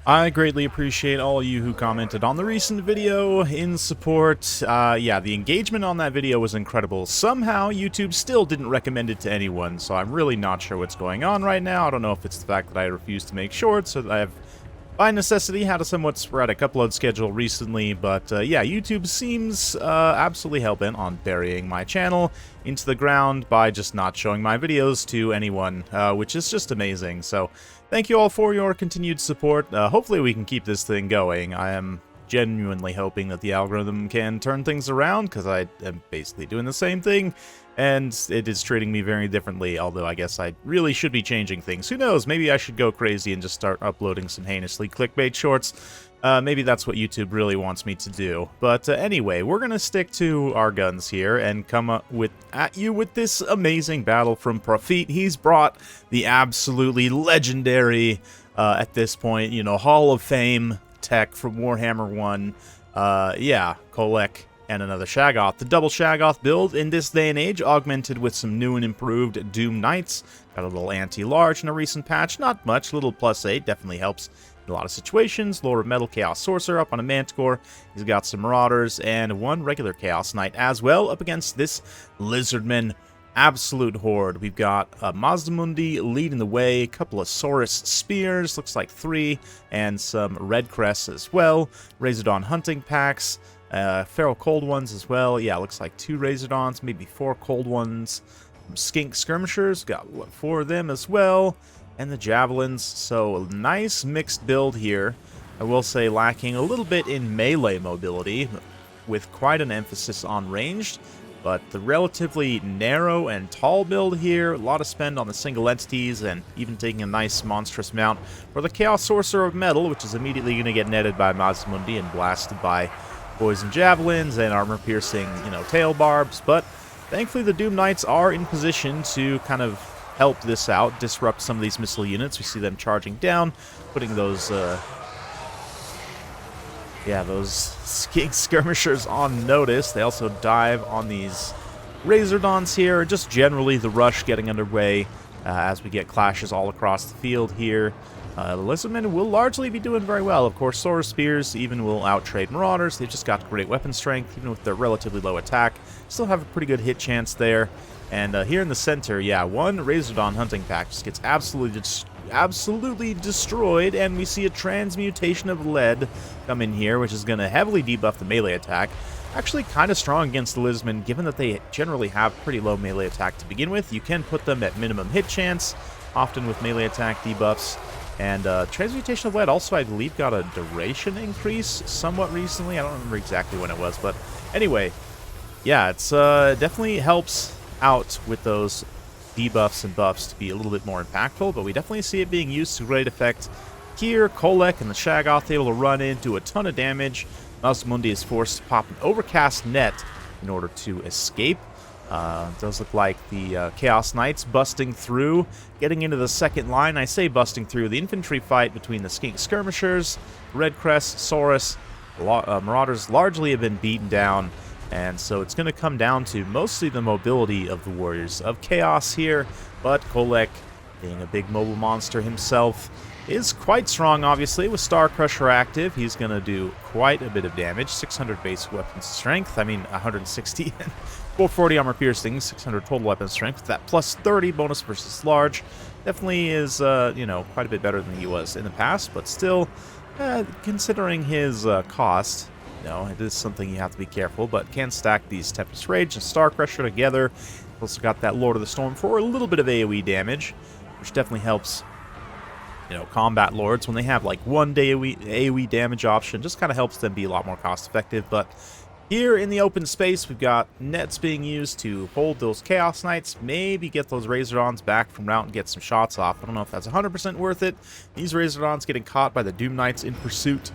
I greatly appreciate all of you who commented on the recent video in support. Yeah, the engagement on that video was incredible. Somehow, YouTube still didn't recommend it to anyone, so I'm really not sure what's going on right now. I don't know if it's the fact that I refuse to make shorts, so that I've, by necessity, had a somewhat sporadic upload schedule recently, but yeah, YouTube seems absolutely hell-bent on burying my channel into the ground by just not showing my videos to anyone, which is just amazing. So thank you all for your continued support. Hopefully we can keep this thing going. I am genuinely hoping that the algorithm can turn things around, because I am basically doing the same thing, and it is treating me very differently, although I guess I really should be changing things. Who knows, maybe I should go crazy and just start uploading some heinously clickbait shorts. Maybe that's what YouTube really wants me to do. But anyway, we're going to stick to our guns here and come up at you with this amazing battle from Profit. He's brought the absolutely legendary, at this point, you know, Hall of Fame tech from Warhammer 1. Yeah, Kolek and another Shaggoth. The double Shaggoth build in this day and age, augmented with some new and improved Doom Knights. Got a little anti-large in a recent patch. Not much, little +8, definitely helps in a lot of situations. Lord of Metal Chaos Sorcerer up on a Manticore. He's got some Marauders and one regular Chaos Knight as well up against this Lizardmen absolute horde. We've got Mazdamundi leading the way, a couple of Saurus Spears, looks like 3, and some Red Crests as well. Razordon Hunting Packs, Feral Cold Ones as well. Yeah, looks like 2 Razordons, maybe 4 Cold Ones. Skink Skirmishers, got 4 of them as well. And the Javelins, so a nice mixed build here. I will say lacking a little bit in melee mobility, with quite an emphasis on ranged. But the relatively narrow and tall build here, a lot of spend on the single entities, and even taking a nice monstrous mount for the Chaos Sorcerer of Metal, which is immediately going to get netted by Mazdamundi and blasted by poison javelins and armor-piercing, you know, tail barbs. But thankfully the Doom Knights are in position to kind of help this out, disrupt some of these missile units. We see them charging down, putting those those Skink Skirmishers on notice. They also dive on these Razordons here. Just generally the rush getting underway as we get clashes all across the field here. The Lizardmen will largely be doing very well. Of course, Saurus Spears even will outtrade Marauders. They've just got great weapon strength, even with their relatively low attack. Still have a pretty good hit chance there. And here in the center, yeah, one Razordon Hunting Pack just gets absolutely destroyed, and we see a transmutation of lead come in here, which is going to heavily debuff the melee attack. Actually kind of strong against the Lizardmen, given that they generally have pretty low melee attack to begin with. You can put them at minimum hit chance, often with melee attack debuffs. And transmutation of lead also, I believe, got a duration increase somewhat recently. I don't remember exactly when it was, but anyway, yeah, it's definitely helps out with those debuffs and buffs to be a little bit more impactful, but we definitely see it being used to great effect. Here, Kolek and the Shaggoth able to run in, do a ton of damage. Mazdamundi is forced to pop an overcast net in order to escape. It does look like the Chaos Knights busting through, getting into the second line. I say busting through. The infantry fight between the Skink Skirmishers, Red Crest, Saurus, Marauders largely have been beaten down. And so it's going to come down to mostly the mobility of the Warriors of Chaos here, but Kolek, being a big mobile monster himself, is quite strong, obviously. With Star Crusher active, he's going to do quite a bit of damage. 600 base weapon strength, 160 and 440 armor piercing, 600 total weapon strength. With that plus 30 bonus versus large, definitely is, you know, quite a bit better than he was in the past, but still, considering his cost, no, it is something you have to be careful, but can stack these Tempest Rage and Star Crusher together. Also got that Lord of the Storm for a little bit of AoE damage, which definitely helps, you know, combat lords when they have like one day AoE damage option. Just kind of helps them be a lot more cost effective. But here in the open space, we've got nets being used to hold those Chaos Knights, maybe get those Razordons back from route and get some shots off. I don't know if that's 100% worth it. These Razordons getting caught by the Doom Knights in pursuit.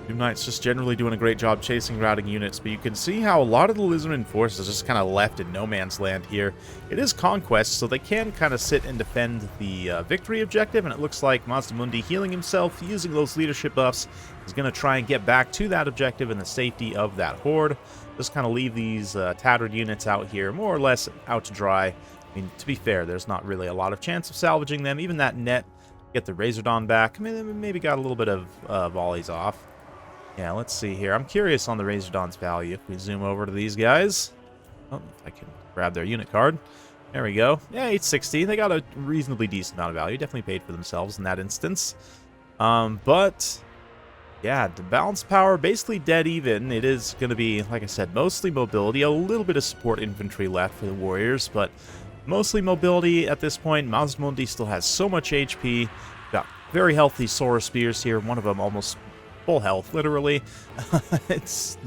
Doom Knight's just generally doing a great job chasing routing units, but you can see how a lot of the Lizardmen force is just kind of left in no man's land here. It is Conquest, so they can kind of sit and defend the victory objective, and it looks like Mazdamundi healing himself, using those leadership buffs, is going to try and get back to that objective in the safety of that horde. Just kind of leave these tattered units out here, more or less out to dry. I mean, to be fair, there's not really a lot of chance of salvaging them. Even that net Get the Razordon back. I mean, maybe got a little bit of volleys off. Yeah, let's see here. I'm curious on the Razordon's value. If we zoom over to these guys. Oh, if I can grab their unit card. There we go. Yeah, 860. They got a reasonably decent amount of value. Definitely paid for themselves in that instance. But yeah, the balance power basically dead even. It is going to be, like I said, mostly mobility. A little bit of support infantry left for the warriors, but mostly mobility at this point. Mazdamundi still has so much HP. Got very healthy Sora Spears here. One of them almost full health, literally.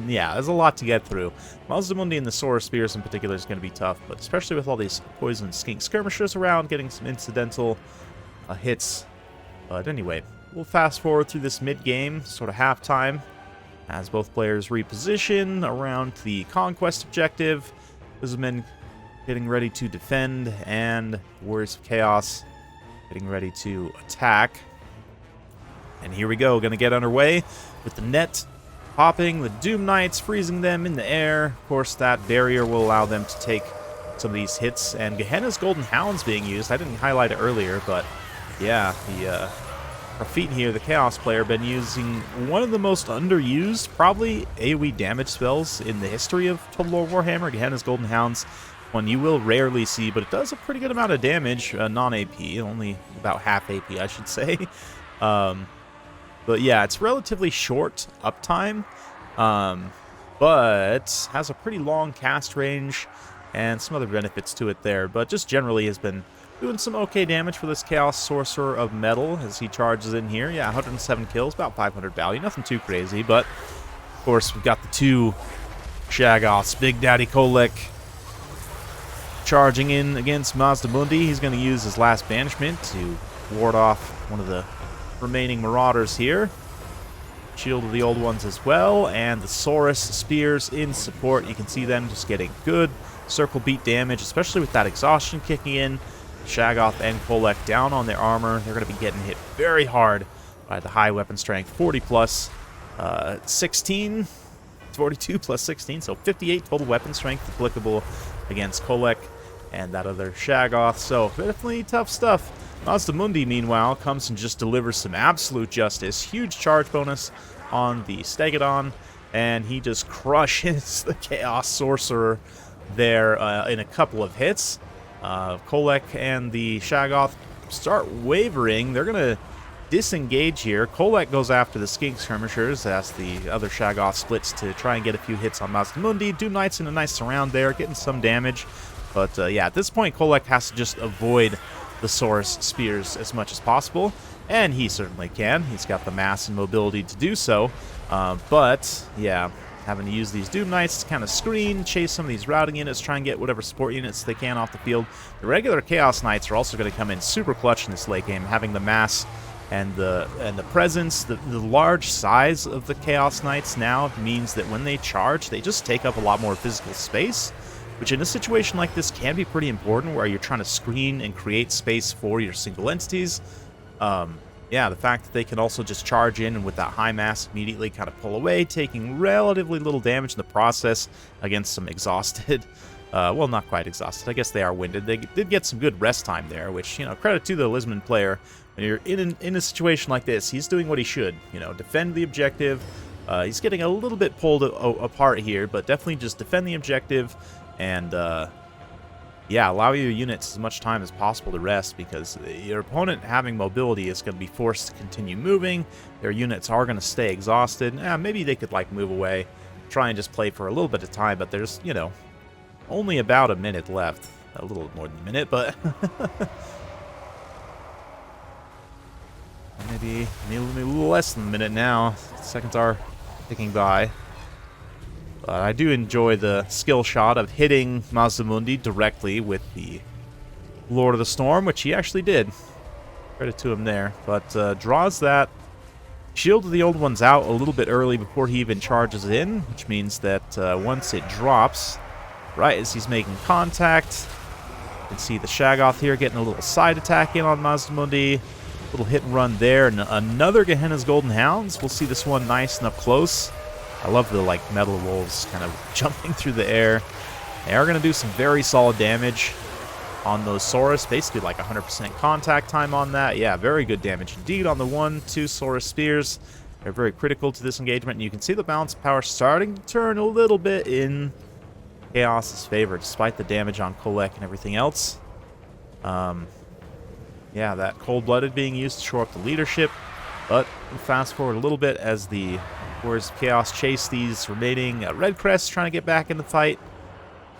Yeah, there's a lot to get through. Mazdamundi and the Sora Spears in particular is going to be tough, but especially with all these poison skink skirmishers around, getting some incidental hits. But anyway, we'll fast forward through this mid-game, sort of halftime, as both players reposition around the conquest objective. Lizardmen getting ready to defend, and Warriors of Chaos getting ready to attack. And here we go, going to get underway with the net popping, the Doom Knights freezing them in the air. Of course, that barrier will allow them to take some of these hits, and Gehenna's Golden Hound's being used. I didn't highlight it earlier, but yeah, the Rafit here, the Chaos player, been using one of the most underused, probably AoE damage spells in the history of Total War Warhammer. Gehenna's Golden Hounds, one you will rarely see, but it does a pretty good amount of damage, non-AP, only about half AP, I should say. But yeah, it's relatively short uptime, but has a pretty long cast range and some other benefits to it there. But just generally has been doing some okay damage for this Chaos Sorcerer of Metal as he charges in here. Yeah, 107 kills, about 500 value. Nothing too crazy, but of course we've got the two Shaggoths. Big Daddy Kolek charging in against Mazdamundi. He's going to use his last banishment to ward off one of the remaining Marauders here. Shield of the Old Ones as well, and the Saurus Spears in support. You can see them just getting good circle beat damage, especially with that exhaustion kicking in. Shaggoth and Kolek down on their armor. They're going to be getting hit very hard by the high weapon strength. 40 plus 16, 42 plus 16, so 58 total weapon strength applicable against Kolek and that other Shaggoth. So definitely tough stuff. Mazdamundi, meanwhile, comes and just delivers some absolute justice. Huge charge bonus on the Stegodon, and he just crushes the Chaos Sorcerer there in a couple of hits. Kolek and the Shaggoth start wavering. They're going to disengage here. Kolek goes after the Skink Skirmishers as the other Shaggoth splits to try and get a few hits on Mazdamundi. Doom Knights in a nice surround there, getting some damage. But yeah, at this point, Kolek has to just avoid the Saurus Spears as much as possible, and he certainly can. He's got the mass and mobility to do so, but yeah, having to use these Doom Knights to kind of screen, chase some of these routing units, try and get whatever support units they can off the field. The regular Chaos Knights are also going to come in super clutch in this late game, having the mass and the presence. The large size of the Chaos Knights now means that when they charge, they just take up a lot more physical space, which in a situation like this can be pretty important, where you're trying to screen and create space for your single entities. Yeah, the fact that they can also just charge in and with that high mass immediately kind of pull away, taking relatively little damage in the process against some exhausted, well, not quite exhausted, I guess they are winded. They did get some good rest time there, which, you know, credit to the Lizardmen player. When you're in a situation like this, he's doing what he should, you know, defend the objective. He's getting a little bit pulled apart here, but definitely just defend the objective. And, yeah, allow your units as much time as possible to rest, because your opponent having mobility is going to be forced to continue moving. Their units are going to stay exhausted. Maybe they could, like, move away, try and just play for a little bit of time, but there's, you know, only about a minute left. A little more than a minute, but maybe a little less than a minute now. Seconds are ticking by. I do enjoy the skill shot of hitting Mazdamundi directly with the Lord of the Storm, which he actually did. Credit to him there. But draws that Shield of the Old Ones out a little bit early before he even charges in, which means that once it drops, right as he's making contact, you can see the Shaggoth here getting a little side attack in on Mazdamundi. Little hit and run there, and another Gehenna's Golden Hounds. We'll see this one nice and up close. I love the, like, metal wolves kind of jumping through the air. They are going to do some very solid damage. on those Saurus. Basically like 100% contact time on that. Yeah, very good damage indeed on the 1-2 Saurus spears. They're very critical to this engagement, and you can see the balance of power starting to turn a little bit in Chaos's favor, despite the damage on Kolek and everything else. Yeah, that Cold-Blooded being used to shore up the leadership, but fast forward a little bit as the Warriors of Chaos chase these remaining Red Crests trying to get back in the fight.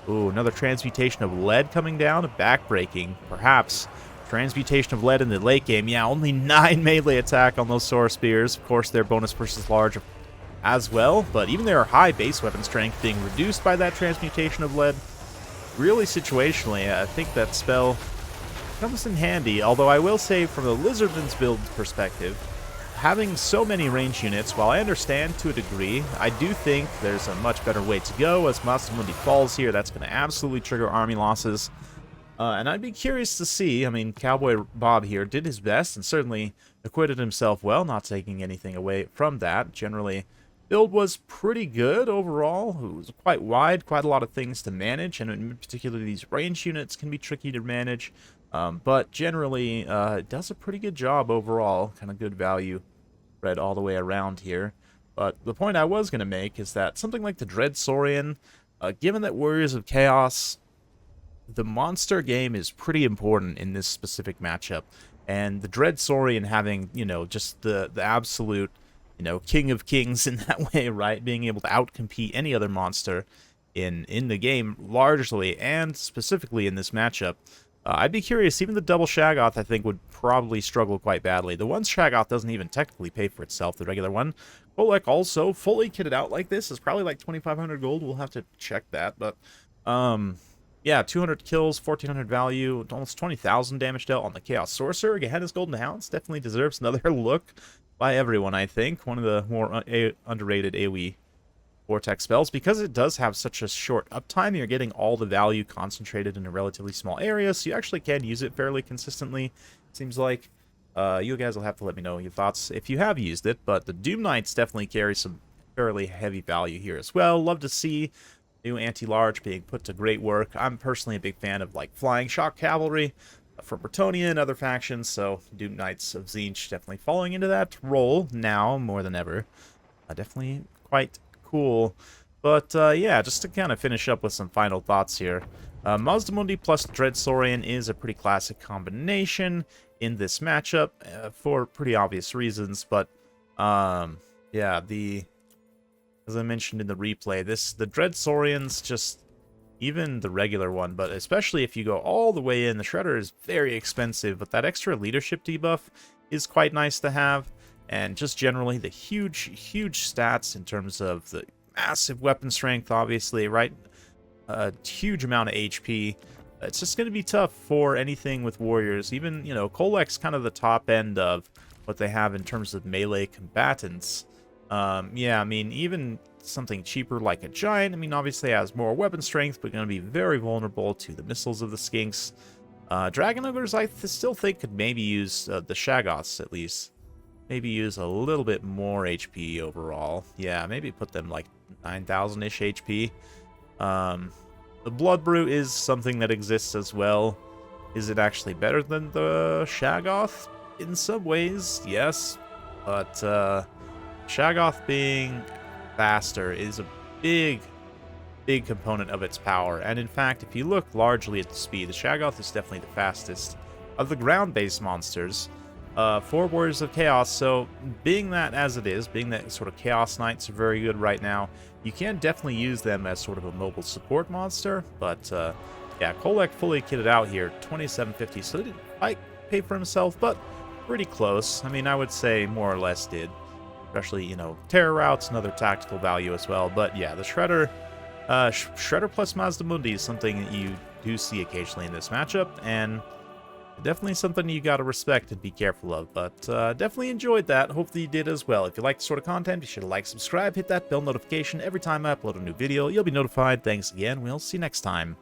Ooh, another transmutation of lead coming down, backbreaking, perhaps. Transmutation of lead in the late game. Yeah, only 9 melee attack on those Saurus Spears. Of course, their bonus versus large as well, but even their high base weapon strength being reduced by that transmutation of lead. Really situationally, I think that spell comes in handy, although I will say from the Lizardmen's build perspective, having so many range units, while I understand to a degree, I do think there's a much better way to go. As Masamundi falls here, that's going to absolutely trigger army losses. And I'd be curious to see, I mean, Cowboy Bob here did his best and certainly acquitted himself well, not taking anything away from that. Generally, build was pretty good overall. It was quite wide, quite a lot of things to manage, and in particular these range units can be tricky to manage. But generally, it does a pretty good job overall, kind of good value spread all the way around here. But the point I was going to make is that something like the Dread Saurian, given that Warriors of Chaos, the monster game is pretty important in this specific matchup. And the Dread Saurian having, you know, just the absolute, you know, king of kings in that way, right? Being able to outcompete any other monster in the game largely, and specifically in this matchup. I'd be curious, even the double Shaggoth, I think, would probably struggle quite badly. The one Shaggoth doesn't even technically pay for itself, the regular one. Kolek also, fully kitted out like this, is probably like 2,500 gold. We'll have to check that, but, yeah, 200 kills, 1,400 value, almost 20,000 damage dealt on the Chaos Sorcerer. Again, his Golden Hounds definitely deserves another look by everyone, I think. One of the more underrated AoE Vortex spells, because it does have such a short uptime. You're getting all the value concentrated in a relatively small area, so you actually can use it fairly consistently, it seems like. You guys will have to let me know your thoughts if you have used it, but the Doom Knights definitely carry some fairly heavy value here as well. Love to see new anti-large being put to great work. I'm personally a big fan of like Flying Shock Cavalry from Bretonnia and other factions, so Doom Knights of Tzeentch definitely falling into that role now more than ever. Definitely quite cool. But yeah, just to kind of finish up with some final thoughts here. Mazdamundi plus Dread Saurian is a pretty classic combination in this matchup for pretty obvious reasons, but yeah, as I mentioned in the replay, the Dread Saurians, just even the regular one, but especially if you go all the way in, the Shredder is very expensive, but that extra leadership debuff is quite nice to have. And just generally, the huge stats in terms of the massive weapon strength, obviously, right? A huge amount of HP. It's just going to be tough for anything with Warriors. Even, you know, Kolek's kind of the top end of what they have in terms of melee combatants. Yeah, I mean, even something cheaper like a Giant, I mean, obviously has more weapon strength, but going to be very vulnerable to the missiles of the Skinks. Dragon Ogres, I still think, could maybe use the Shaggoths, at least. Maybe use a little bit more HP overall. Yeah, maybe put them like 9,000-ish HP. The Blood Brew is something that exists as well. Is it actually better than the Shaggoth? In some ways, yes. But Shaggoth being faster is a big component of its power. And in fact, if you look largely at the speed, the Shaggoth is definitely the fastest of the ground-based monsters. For Warriors of Chaos, so being that as it is, being that sort of Chaos Knights are very good right now, you can definitely use them as sort of a mobile support monster, but yeah, Kolek fully kitted out here, 2750, so it didn't quite pay for himself, but pretty close. I mean, I would say more or less did, especially, you know, Terror Routes, another tactical value as well, but yeah, the Shredder, Shredder plus Mazdamundi is something that you do see occasionally in this matchup, and definitely something you gotta respect and be careful of, but definitely enjoyed that. Hopefully you did as well. If you like this sort of content, be sure to like, subscribe, hit that bell notification. Every time I upload a new video, you'll be notified. Thanks again. We'll see you next time.